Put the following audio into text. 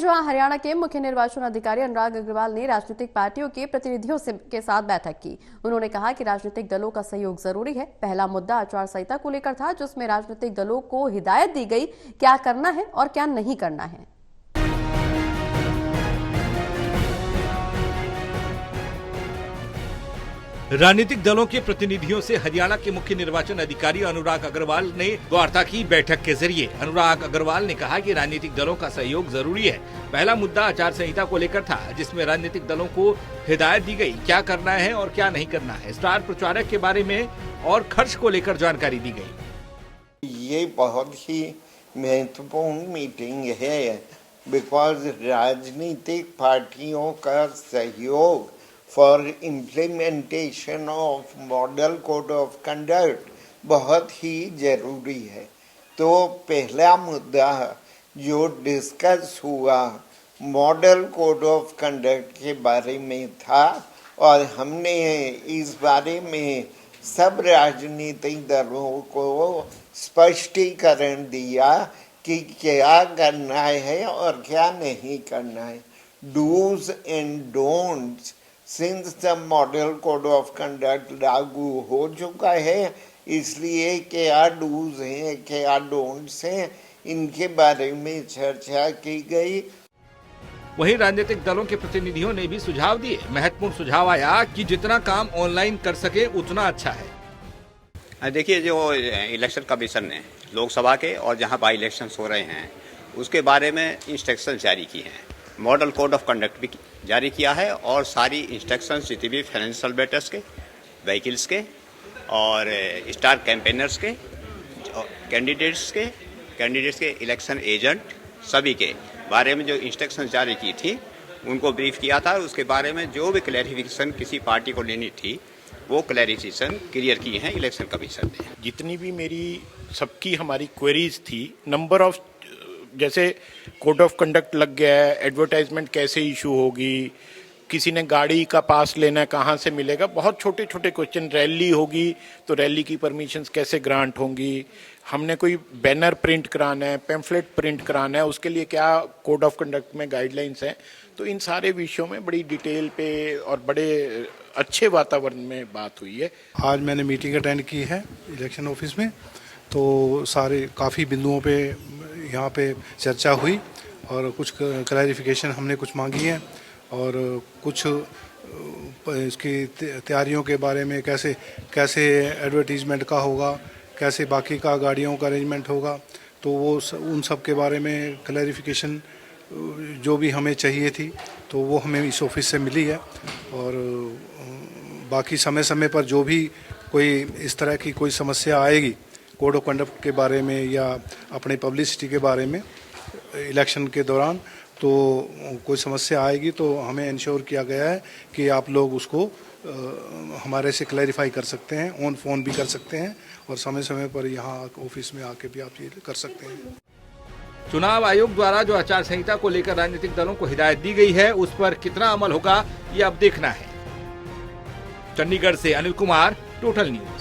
जहां हरियाणा के मुख्य निर्वाचन अधिकारी अनुराग अग्रवाल ने राजनीतिक पार्टियों के प्रतिनिधियों के साथ बैठक की। उन्होंने कहा कि राजनीतिक दलों का सहयोग जरूरी है। पहला मुद्दा आचार संहिता को लेकर था, जिसमें राजनीतिक दलों को हिदायत दी गई क्या करना है और क्या नहीं करना है। राजनीतिक दलों के प्रतिनिधियों से हरियाणा के मुख्य निर्वाचन अधिकारी अनुराग अग्रवाल ने वार्ता की। बैठक के जरिए अनुराग अग्रवाल ने कहा कि राजनीतिक दलों का सहयोग जरूरी है। पहला मुद्दा आचार संहिता को लेकर था, जिसमें राजनीतिक दलों को हिदायत दी गई क्या करना है और क्या नहीं करना है। स्टार प्रचारक के बारे में और खर्च को लेकर जानकारी दी गई। ये बहुत ही महत्वपूर्ण मीटिंग है, बिकॉज राजनीतिक पार्टियों का सहयोग for implementation of model code of conduct बहुत ही ज़रूरी है। तो पहला मुद्दा जो डिस्कस हुआ मॉडल कोड ऑफ कंडक्ट के बारे में था, और हमने इस बारे में सब राजनीतिक दलों को स्पष्टीकरण दिया कि क्या करना है और क्या नहीं करना है। Dos and don'ts since the model code of conduct लागू हो चुका है, इसलिए क्या डूज हैं क्या डोंट्स हैं, इनके बारे में चर्चा की गई। वहीं राजनीतिक दलों के प्रतिनिधियों ने भी सुझाव दिए। महत्वपूर्ण सुझाव आया कि जितना काम ऑनलाइन कर सके उतना अच्छा है। देखिए, जो इलेक्शन कमीशन ने लोकसभा के और जहां बाई इलेक्शन हो रहे हैं उसके बारे में इंस्ट्रक्शन जारी की हैं। मॉडल कोड ऑफ कंडक्ट भी जारी किया है और सारी इंस्ट्रक्शंस जितने भी फाइनेंशियल बेटर्स के, व्हीकल्स के और स्टार कैंपेनर्स के, कैंडिडेट्स के इलेक्शन एजेंट सभी के बारे में जो इंस्ट्रक्शंस जारी की थी उनको ब्रीफ किया था। उसके बारे में जो भी क्लैरिफिकेशन किसी पार्टी को लेनी थी वो क्लैरिफिकेशन क्लियर की हैं इलेक्शन कमीशन ने। जितनी भी मेरी सबकी हमारी क्वेरीज थी, नंबर ऑफ जैसे कोड ऑफ कंडक्ट लग गया है, एडवर्टाइजमेंट कैसे इशू होगी, किसी ने गाड़ी का पास लेना है कहाँ से मिलेगा, बहुत छोटे छोटे क्वेश्चन। रैली होगी तो रैली की परमिशंस कैसे ग्रांट होंगी, हमने कोई बैनर प्रिंट कराना है, पैम्फलेट प्रिंट कराना है, उसके लिए क्या कोड ऑफ कंडक्ट में गाइडलाइंस हैं। तो इन सारे विषयों में बड़ी डिटेल पे और बड़े अच्छे वातावरण में बात हुई है। आज मैंने मीटिंग अटेंड की है इलेक्शन ऑफिस में, तो सारे काफ़ी बिंदुओं पे यहाँ पे चर्चा हुई और कुछ क्लैरिफिकेशन हमने कुछ मांगी है और कुछ इसकी तैयारियों के बारे में कैसे एडवर्टीजमेंट का होगा, कैसे बाकी का गाड़ियों का अरेंजमेंट होगा, तो वो उन सब के बारे में क्लैरिफिकेशन जो भी हमें चाहिए थी तो वो हमें इस ऑफिस से मिली है। और बाकी समय समय पर जो भी कोई इस तरह की कोई समस्या आएगी कोड ऑफ कंडक्ट के बारे में या अपने पब्लिसिटी के बारे में इलेक्शन के दौरान, तो कोई समस्या आएगी तो हमें इंश्योर किया गया है कि आप लोग उसको हमारे से क्लैरिफाई कर सकते हैं, ऑन फोन भी कर सकते हैं और समय समय पर यहाँ ऑफिस में आके भी आप ये कर सकते हैं। चुनाव आयोग द्वारा जो आचार संहिता को लेकर राजनीतिक दलों को हिदायत दी गई है उस पर कितना अमल होगा ये अब देखना है। चंडीगढ़ से अनिल कुमार, टोटल न्यूज।